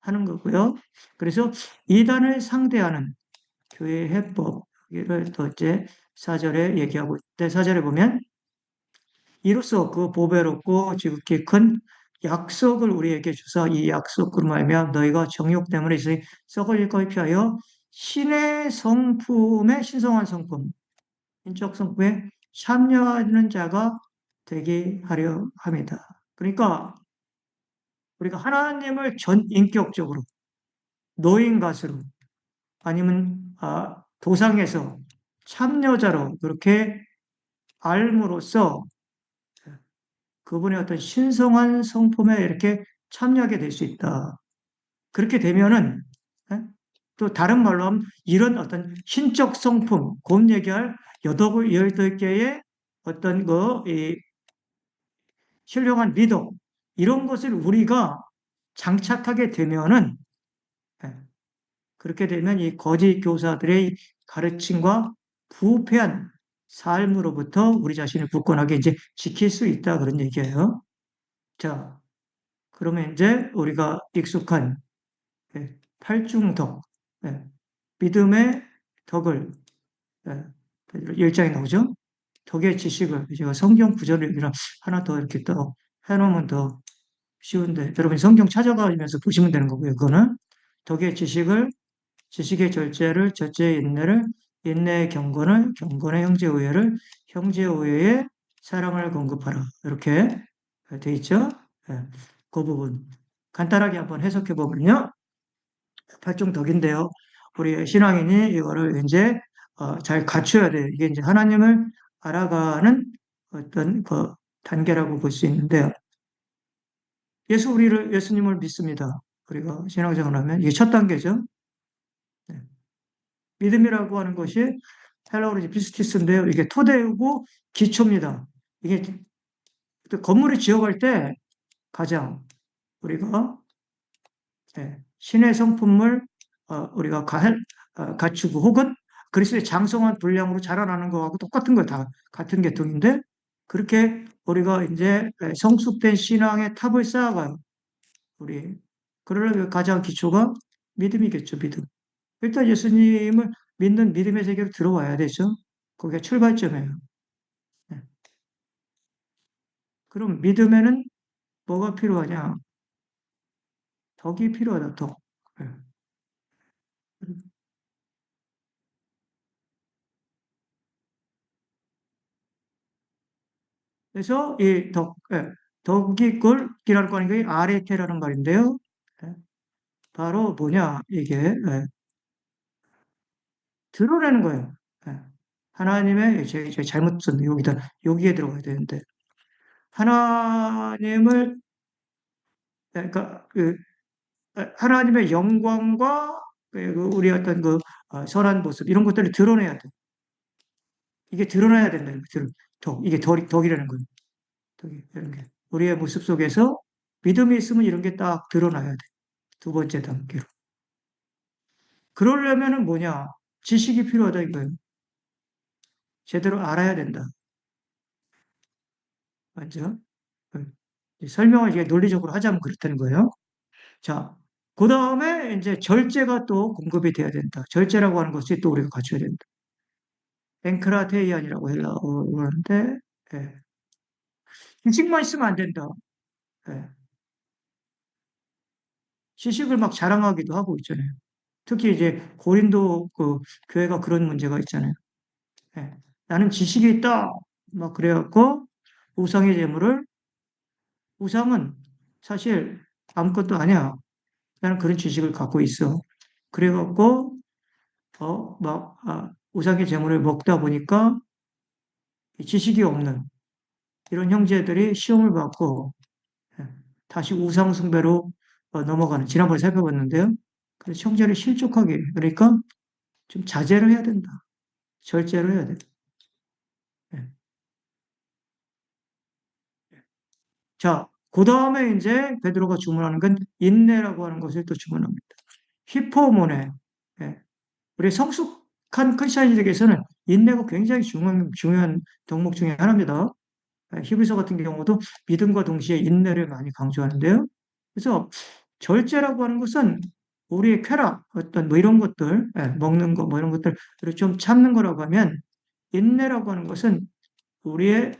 하는 거고요. 그래서 이단을 상대하는 교회의 해법을 또 이제 4절에 얘기하고 있는데 4절에 보면 이로써 그 보배롭고 지극히 큰 약속을 우리에게 주사 이 약속으로 말하면 너희가 정욕 때문에 썩을 일거에 피하여 신의 성품의 신성한 성품, 인적 성품에 참여하는 자가 되게 하려 합니다. 그러니까 우리가 하나님을 전 인격적으로 노인 것으로 아니면 도상에서 참여자로 그렇게 알므로써 그분의 어떤 신성한 성품에 이렇게 참여하게 될 수 있다. 그렇게 되면은 예? 또 다른 말로 하면 이런 어떤 신적 성품, 곧 얘기할 여덟, 18개의 어떤 이 신령한 리더 이런 것을 우리가 장착하게 되면은 예, 그렇게 되면 이 거짓 교사들의 가르침과 부패한 삶으로부터 우리 자신을 굳건하게 이제 지킬 수 있다 그런 얘기예요. 자, 그러면 이제 우리가 익숙한 팔중덕, 예, 믿음의 덕을 예, 1장에 나오죠. 덕의 지식을 제가 성경 구절을 하나 더 이렇게 또 해놓으면 더 쉬운데 여러분 성경 찾아가면서 보시면 되는 거고요. 그거는 덕의 지식을 지식의 절제를 절제의 인내를 인내의 경건을 경건의 형제 우애를 형제 우애의 사랑을 공급하라 이렇게 돼 있죠. 예, 그 부분 간단하게 한번 해석해 보면요. 팔중덕인데요. 우리 신앙인이 이거를 이제 잘 갖춰야 돼요. 이게 이제 하나님을 알아가는 어떤 그 단계라고 볼 수 있는데요. 예수님을 믿습니다. 우리가 신앙생활 하면 이게 첫 단계죠. 네. 믿음이라고 하는 것이 헬라어로 이제 피스티스인데요. 이게 토대이고 기초입니다. 이게 건물을 지어갈 때 가장 우리가 신의 성품을 우리가 갖추고 혹은 그리스도의 장성한 분량으로 자라나는 거하고 똑같은 거 다 같은 계통인데 그렇게 우리가 이제 성숙된 신앙의 탑을 쌓아가요. 우리 그러려면 가장 기초가 믿음이겠죠, 믿음. 일단 예수님을 믿는 믿음의 세계로 들어와야 되죠. 그게 출발점이에요. 네. 그럼 믿음에는 뭐가 필요하냐? 덕이 필요하다, 덕. 네. 그래서 이 덕이 꼴이라는 거 아닌 아레테라는 말인데요. 예, 바로 뭐냐, 이게, 드러내는 거예요. 예, 하나님의, 제가 잘못 썼네. 여기에 들어가야 되는데. 하나님을, 그러니까, 하나님의 영광과 우리 어떤 선한 모습, 이런 것들을 드러내야 돼. 이게 드러나야 된다는 거죠. 이게 덕이라는 거예요. 이런 게. 우리의 모습 속에서 믿음이 있으면 이런 게 딱 드러나야 돼. 두 번째 단계로. 그러려면은 뭐냐? 지식이 필요하다 이거예요. 제대로 알아야 된다. 맞죠? 설명을 이제 논리적으로 하자면 그렇다는 거예요. 자, 그 다음에 이제 절제가 또 공급이 돼야 된다. 절제라고 하는 것이 또 우리가 갖춰야 된다. 앵크라테이안이라고 하는데, 예. 지식만 있으면 안 된다. 예. 지식을 막 자랑하기도 하고 있잖아요. 특히 이제 고린도 그 교회가 그런 문제가 있잖아요. 예. 나는 지식이 있다. 막 그래갖고 우상의 제물을 우상은 사실 아무것도 아니야. 나는 그런 지식을 갖고 있어. 그래갖고 우상의 제물을 먹다 보니까 지식이 없는 이런 형제들이 시험을 받고 예, 다시 우상 숭배로 넘어가는 지난번에 살펴봤는데요. 그래서 형제를 실족하게 그러니까 좀 자제를 해야 된다. 절제를 해야 돼. 예. 자, 그 다음에 이제 베드로가 주문하는 건 인내라고 하는 것을 또 주문합니다. 히포모네. 예. 우리 성숙한 크리스천들에게서는 인내가 굉장히 중요한 덕목 중에 하나입니다. 히브리서 같은 경우도 믿음과 동시에 인내를 많이 강조하는데요. 그래서 절제라고 하는 것은 우리의 쾌락, 어떤 뭐 이런 것들, 먹는 거 뭐 이런 것들을 좀 참는 거라고 하면, 인내라고 하는 것은 우리의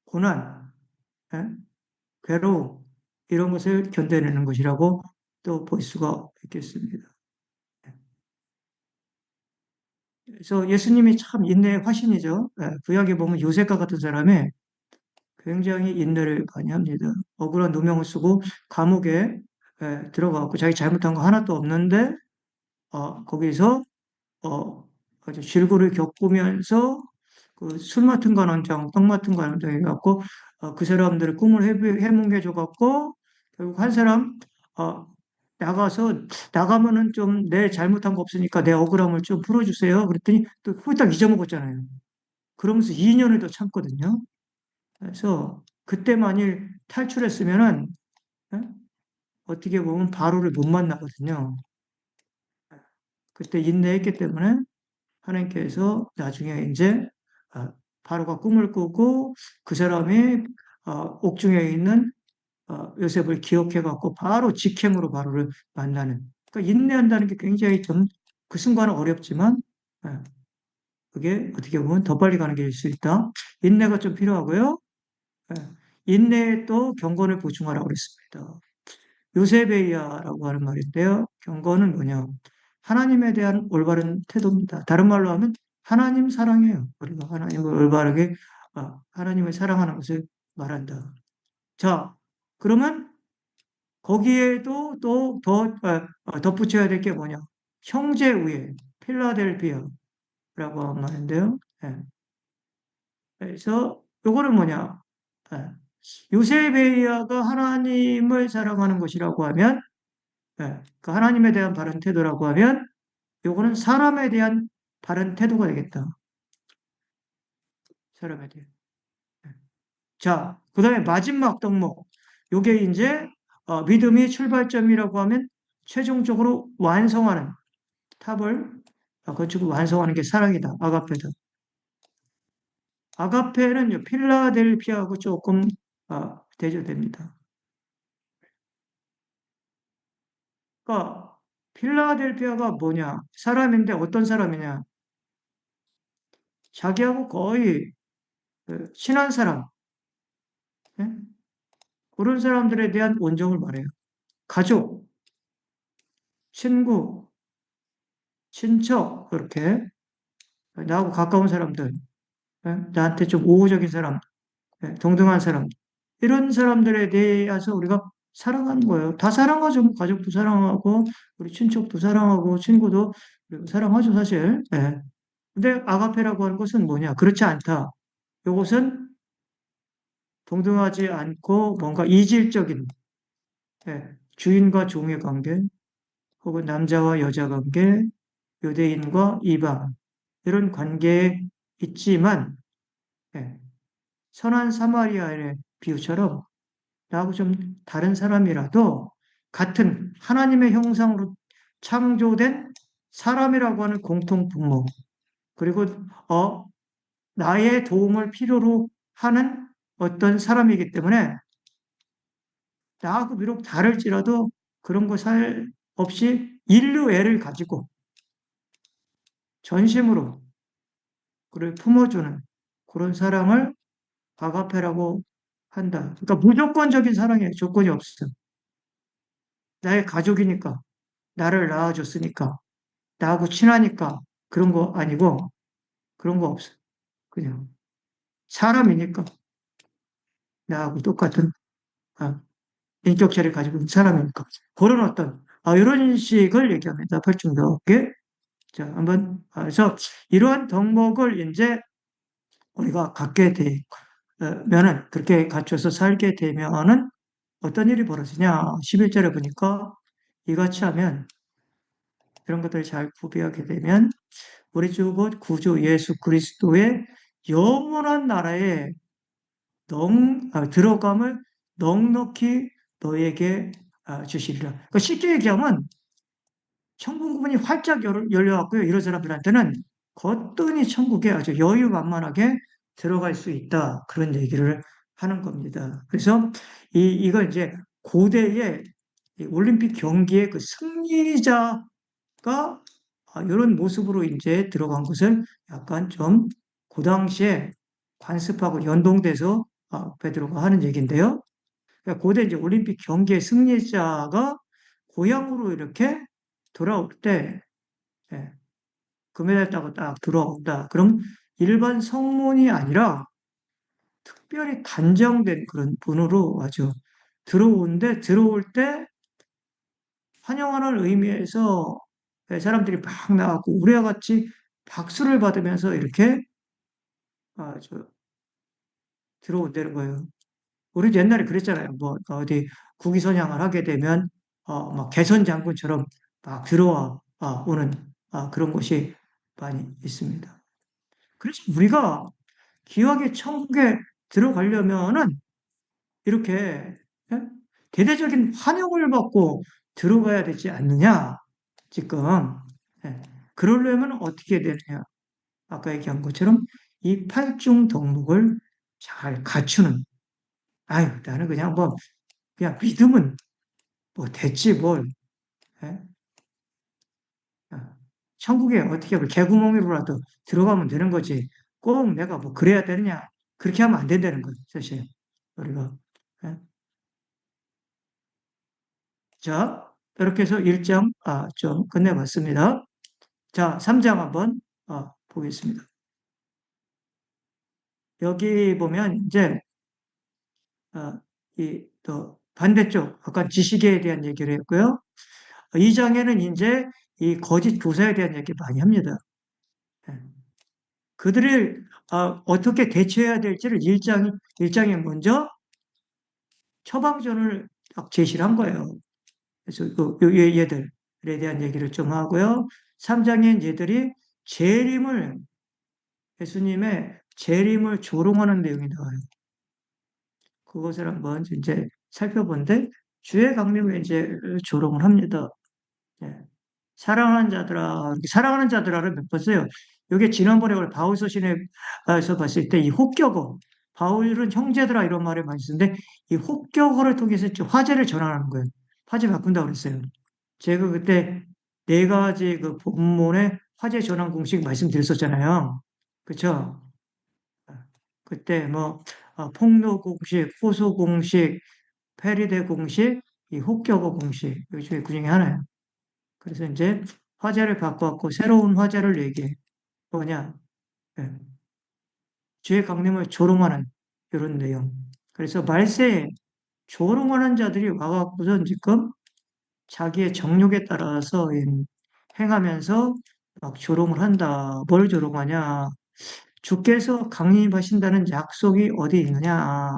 고난, 예, 괴로움, 이런 것을 견뎌내는 것이라고 또 볼 수가 있겠습니다. 그래서 예수님이 참 인내의 화신이죠. 구약에 보면 요셉과 같은 사람이 굉장히 인내를 많이 합니다. 억울한 누명을 쓰고 감옥에 들어가고 자기 잘못한 거 하나도 없는데 거기서 어, 아주 질고를 겪으면서 그 술 맡은 관원장, 떡 맡은 관원장 해갖고 그 사람들의 꿈을 해몽해줘 갖고 결국 한 사람 어, 나가서 나가면은 좀 내 잘못한 거 없으니까 내 억울함을 좀 풀어주세요. 그랬더니 또 후딱 잊어먹었잖아요. 그러면서 2년을 더 참거든요. 그래서 그때 만일 탈출했으면은 예? 어떻게 보면 바로를 못 만나거든요. 그때 인내했기 때문에 하나님께서 나중에 이제 아, 바로가 꿈을 꾸고 그 사람이 옥중에 있는 요셉을 기억해 갖고 바로 직행으로 바로를 만나는. 그러니까 인내한다는 게 굉장히 좀 그 순간은 어렵지만 예, 그게 어떻게 보면 더 빨리 가는 길일 수 있다. 인내가 좀 필요하고요. 예, 인내에 또 경건을 보충하라고 그랬습니다. 요세베이아라고 하는 말인데요. 경건은 뭐냐? 하나님에 대한 올바른 태도입니다. 다른 말로 하면 하나님 사랑이에요. 우리가 하나님을 올바르게 하나님을 사랑하는 것을 말한다. 자, 그러면 거기에도 또 덧붙여야 될 게 뭐냐? 형제우애, 필라델피아라고 하는 말인데요. 예. 그래서 요거는 뭐냐? 예. 요세베이아가 하나님을 사랑하는 것이라고 하면 그 하나님에 대한 바른 태도라고 하면 요거는 사람에 대한 바른 태도가 되겠다. 사람에 대한. 자, 그 다음에 마지막 덕목. 요게 이제 믿음이 출발점이라고 하면 최종적으로 완성하는 탑을 건축을 완성하는 게 사랑이다. 아가페다. 아가페는 필라델피아하고 조금 대조됩니다. 그러니까 필라델피아가 뭐냐? 사람인데 어떤 사람이냐? 자기하고 거의 친한 사람, 예? 그런 사람들에 대한 온정을 말해요. 가족, 친구, 친척, 그렇게 나하고 가까운 사람들, 나한테 좀 우호적인 사람, 동등한 사람, 이런 사람들에 대해서 우리가 사랑하는 거예요. 다 사랑하죠. 뭐 가족도 사랑하고, 우리 친척도 사랑하고, 친구도 그리고 사랑하죠, 사실. 예. 근데 아가페라고 하는 것은 뭐냐? 그렇지 않다. 이것은 동등하지 않고 뭔가 이질적인 주인과 종의 관계, 혹은 남자와 여자 관계, 유대인과 이방, 이런 관계에 있지만, 예, 선한 사마리아인의 비유처럼 나하고 좀 다른 사람이라도 같은 하나님의 형상으로 창조된 사람이라고 하는 공통 분모, 그리고 어, 나의 도움을 필요로 하는 어떤 사람이기 때문에 나하고 비록 다를지라도 그런 거 살 없이 인류애를 가지고 전심으로 그를 품어주는 그런 사랑을 아가페라고 한다. 그러니까 무조건적인 사랑이에요. 조건이 없어. 나의 가족이니까, 나를 낳아줬으니까, 나하고 친하니까 그런 거 아니고 그런 거 없어. 그냥 사람이니까 나하고 똑같은 아, 인격체를 가지고 있는 사람이니까 그런 어떤 이런 식을 얘기합니다. 팔중격에 자 한번 그래서 이러한 덕목을 이제 우리가 갖게 되면은 그렇게 갖춰서 살게 되면은 어떤 일이 벌어지냐? 11절에 보니까 이같이 하면 이런 것들을 잘 구비하게 되면 우리 주 곧 구주 예수 그리스도의 영원한 나라에 들어감을 넉넉히 너에게 주시리라. 그러니까 쉽게 얘기하면 천국 문이 활짝 열려갖고요. 이런 사람들한테는 거뜬히 천국에 아주 여유만만하게 들어갈 수 있다. 그런 얘기를 하는 겁니다. 그래서 이거 이제 고대의 이 올림픽 경기의 그 승리자가 이런 모습으로 이제 들어간 것을 약간 좀 그 당시에 관습하고 연동돼서 베드로가 하는 얘기인데요. 그러니까 고대 이제 올림픽 경기의 승리자가 고향으로 이렇게 돌아올 때, 예, 금메달 따고 딱 들어온다. 그럼 일반 성문이 아니라 특별히 단정된 그런 분으로 아주 들어오는데 들어올 때 환영하는 의미에서 사람들이 막 나왔고 우리와 같이 박수를 받으면서 이렇게 저 들어온다는 거예요. 우리도 옛날에 그랬잖아요. 뭐 어디 국위선양을 하게 되면 막 개선 장군처럼 막 들어와 오는 그런 곳이 많이 있습니다. 그래서 우리가 귀하게 천국에 들어가려면은 이렇게 예? 대대적인 환영을 받고 들어가야 되지 않느냐? 지금 예. 그러려면 어떻게 되느냐? 아까 얘기한 것처럼 이 팔중 덕목을 잘 갖추는. 아유, 나는 그냥 뭐 그냥 믿으면 뭐 됐지 뭘. 예? 아, 천국에 어떻게 개구멍이로라도 들어가면 되는 거지. 꼭 내가 뭐 그래야 되느냐? 그렇게 하면 안 된다는 거죠, 사실. 우리가. 예? 자, 이렇게 해서 1장 좀 끝내봤습니다. 자, 3장 한번 보겠습니다. 여기 보면 이제 이 또 반대쪽 아까 지식에 대한 얘기를 했고요. 2장에는 이제 이 거짓 교사에 대한 얘기 많이 합니다. 예. 그들을 어떻게 대처해야 될지를 1장에 먼저 처방전을 딱 제시를 한 거예요. 그래서 얘들에 대한 얘기를 좀 하고요. 3장엔 얘들이 재림을 예수님의 재림을 조롱하는 내용이 나와요. 그것을 한번 이제 살펴본데 주의 강림에 이제 조롱을 합니다. 예. 사랑하는 자들아, 이렇게 사랑하는 자들아를 몇 번 써요. 이게 지난번에 우리 바울 서신에서 봤을 때 이 혹격어, 바울은 형제들아 이런 말을 많이 쓰는데 이 혹격어를 통해서 좀 화제를 전하는 거예요. 화제 바꾼다고 그랬어요. 제가 그때 네 가지 그 본문의 화제 전환 공식 말씀드렸었잖아요. 그렇죠? 그때 뭐 폭로 공식, 호소 공식, 페리데 공식, 이 혹격어 공식 이 중에 그 중에 하나예요. 그래서 이제 화제를 바꿔갖고 새로운 화제를 얘기해. 뭐냐? 예, 주의 강림을 조롱하는 이런 내용. 그래서 말세에 조롱하는 자들이 와갖고선 지금 자기의 정욕에 따라서 행하면서 막 조롱을 한다. 뭘 조롱하냐? 주께서 강림하신다는 약속이 어디 있느냐?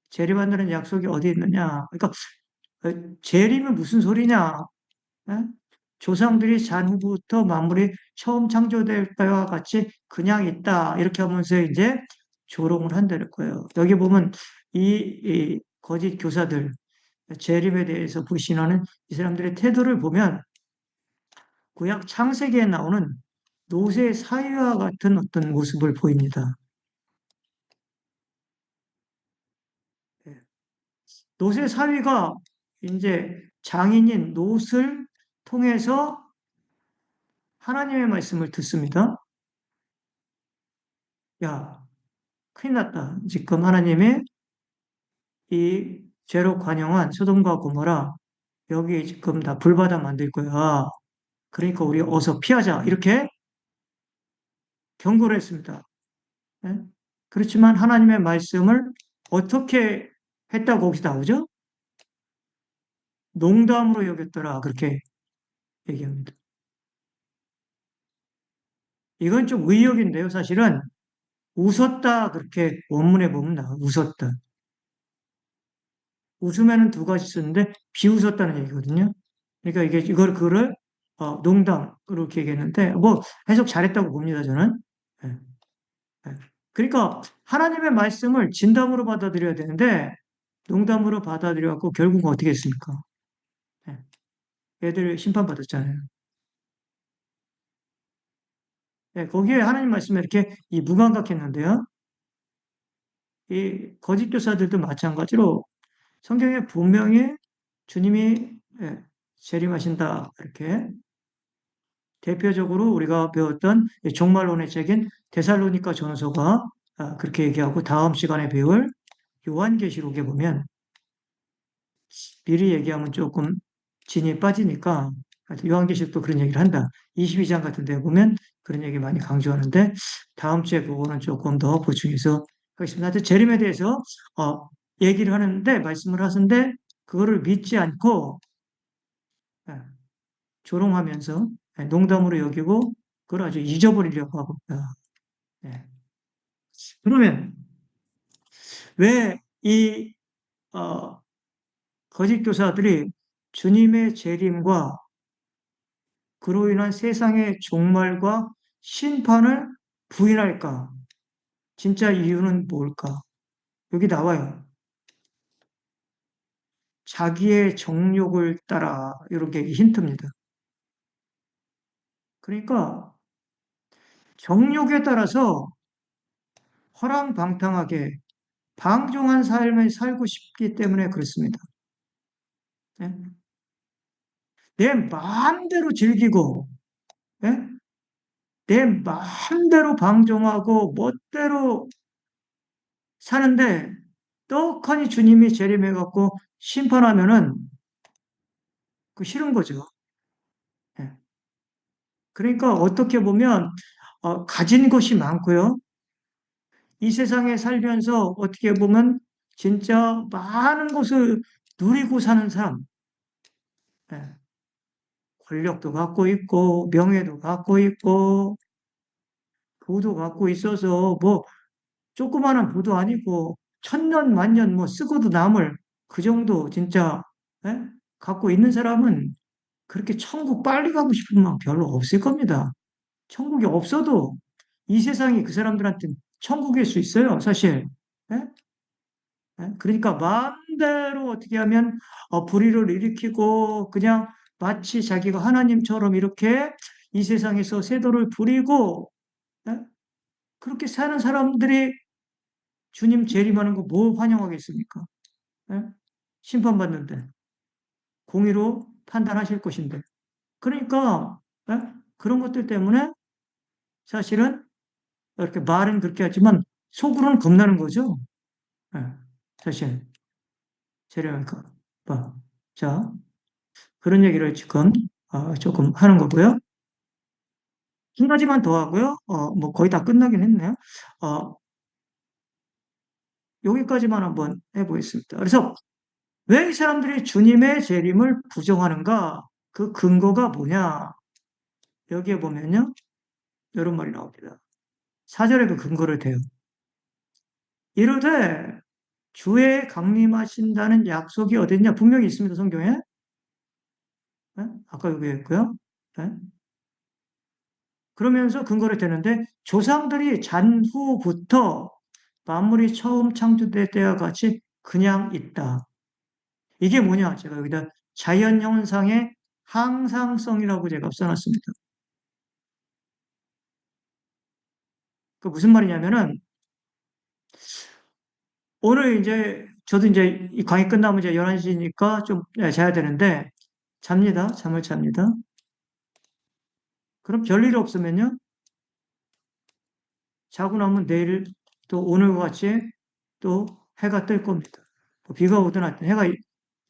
재림한다는 약속이 어디 있느냐? 그러니까 재림은 무슨 소리냐? 예? 조상들이 잔 후부터 만물이 처음 창조될 때와 같이 그냥 있다. 이렇게 하면서 이제 조롱을 한다는 거예요. 여기 보면 이 거짓 교사들, 재림에 대해서 불신하는 이 사람들의 태도를 보면 구약 창세기에 나오는 노세 사위와 같은 어떤 모습을 보입니다. 예. 노세 사위가 이제 장인인 롯을 통해서 하나님의 말씀을 듣습니다. 야, 큰일 났다. 지금 하나님의 이 죄로 관영한 소돔과 고모라 여기 지금 다 불바다 만들 거야. 그러니까 우리 어서 피하자. 이렇게 경고를 했습니다. 예? 그렇지만 하나님의 말씀을 어떻게 했다고 거기서 나오죠? 농담으로 여겼더라. 그렇게 얘기합니다. 이건 좀 의역인데요. 사실은 웃었다. 그렇게 원문에 보면 나와. 웃었다. 웃음에는 두 가지 쓰는데 비웃었다는 얘기거든요. 그러니까 그거를 농담으로 이렇게 얘기했는데 뭐 해석 잘했다고 봅니다. 저는. 예, 예. 그러니까 하나님의 말씀을 진담으로 받아들여야 되는데 농담으로 받아들여갖고 결국은 어떻게 했습니까? 예, 애들 심판받았잖아요. 예, 거기에 하나님 말씀에 이렇게 이 무감각했는데요. 이 거짓 교사들도 마찬가지로 성경에 분명히 주님이 예, 재림하신다. 이렇게 대표적으로 우리가 배웠던 종말론의 책인 데살로니가 전서가 그렇게 얘기하고 다음 시간에 배울 요한계시록에 보면 미리 얘기하면 조금 진이 빠지니까 요한계시록도 그런 얘기를 한다. 22장 같은 데 보면 그런 얘기 많이 강조하는데 다음 주에 그거는 조금 더 보충해서 하겠습니다. 하여튼 재림에 대해서 얘기를 하는데 말씀을 하는데 그거를 믿지 않고 예, 조롱하면서 농담으로 여기고 그걸 아주 잊어버리려고 하고 예. 그러면 왜 이 거짓 교사들이 주님의 재림과 그로 인한 세상의 종말과 심판을 부인할까? 진짜 이유는 뭘까? 여기 나와요. 자기의 정욕을 따라 이런 게 힌트입니다. 그러니까 정욕에 따라서 허랑방탕하게 방종한 삶을 살고 싶기 때문에 그렇습니다. 예? 내 마음대로 즐기고 예? 내 마음대로 방종하고 멋대로 사는데 떡하니 주님이 재림해갖고 심판하면은 그 싫은 거죠. 예. 그러니까 어떻게 보면 가진 것이 많고요. 이 세상에 살면서 어떻게 보면 진짜 많은 것을 누리고 사는 사람, 예. 권력도 갖고 있고 명예도 갖고 있고 부도 갖고 있어서 뭐 조그마한 부도 아니고 천년 만년 뭐 쓰고도 남을 그 정도 진짜 예? 갖고 있는 사람은 그렇게 천국 빨리 가고 싶은 마음 별로 없을 겁니다. 천국이 없어도 이 세상이 그 사람들한테 천국일 수 있어요, 사실. 예? 예? 그러니까 마음대로 어떻게 하면 불의를 일으키고 그냥 마치 자기가 하나님처럼 이렇게 이 세상에서 세도를 부리고 예? 그렇게 사는 사람들이 주님 재림하는 거 뭐 환영하겠습니까? 예? 심판받는데 공의로 판단하실 것인데. 그러니까 예? 그런 것들 때문에 사실은 이렇게 말은 그렇게 하지만 속으로는 겁나는 거죠. 예, 사실 재량할까 봐. 자, 그런 얘기를 지금 조금 하는 거고요. 한 가지만 더 하고요. 뭐 거의 다 끝나긴 했네요. 어, 여기까지만 한번 해보겠습니다. 그래서 왜 이 사람들이 주님의 재림을 부정하는가? 그 근거가 뭐냐? 여기에 보면요. 이런 말이 나옵니다. 4절에 그 근거를 대요. 이르되 주에 강림하신다는 약속이 어딨냐? 분명히 있습니다. 성경에. 예? 아까 여기 있고요. 예? 그러면서 근거를 대는데 조상들이 잔후부터 만물이 처음 창조될 때와 같이 그냥 있다. 이게 뭐냐? 제가 여기다 자연현상의 항상성이라고 제가 써놨습니다. 그 무슨 말이냐면은 오늘 이제 저도 이제 이 강의 끝나면 이제 11시니까 좀 자야 되는데 잡니다. 잠을 잡니다. 그럼 별일 없으면요. 자고 나면 내일 또 오늘과 같이 또 해가 뜰 겁니다. 뭐 비가 오든 하든 해가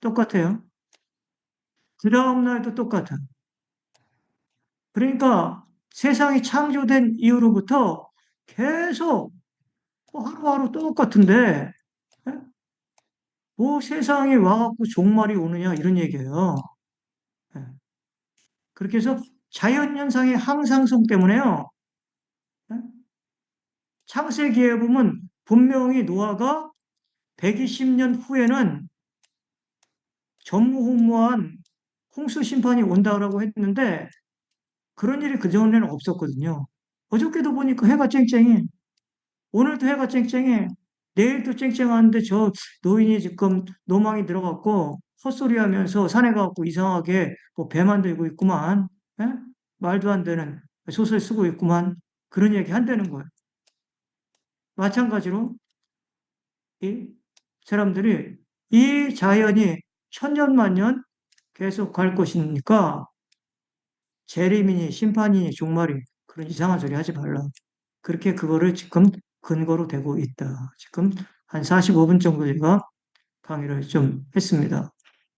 똑같아요. 그 다음날도 똑같아. 그러니까 세상이 창조된 이후로부터 계속 뭐 하루하루 똑같은데 예? 뭐 세상에 와갖고 종말이 오느냐 이런 얘기예요. 예. 그렇게 해서 자연현상의 항상성 때문에요. 예? 창세기에 보면 분명히 노아가 120년 후에는 전무후무한 홍수 심판이 온다라고 했는데 그런 일이 그전에는 없었거든요. 어저께도 보니까 해가 쨍쨍해. 오늘도 해가 쨍쨍해. 내일도 쨍쨍한데 저 노인이 지금 노망이 들어갔고 헛소리 하면서 산에 가고 이상하게 뭐 배 만들고 있구만. 예? 말도 안 되는 소설 쓰고 있구만. 그런 얘기 한다는 거예요. 마찬가지로 이 사람들이 이 자연이 천년만년 계속 갈 것이니까 재림이니 심판이니 종말이 그런 이상한 소리 하지 말라. 그렇게 그거를 지금 근거로 대고 있다. 지금 한 45분 정도 제가 강의를 좀 했습니다.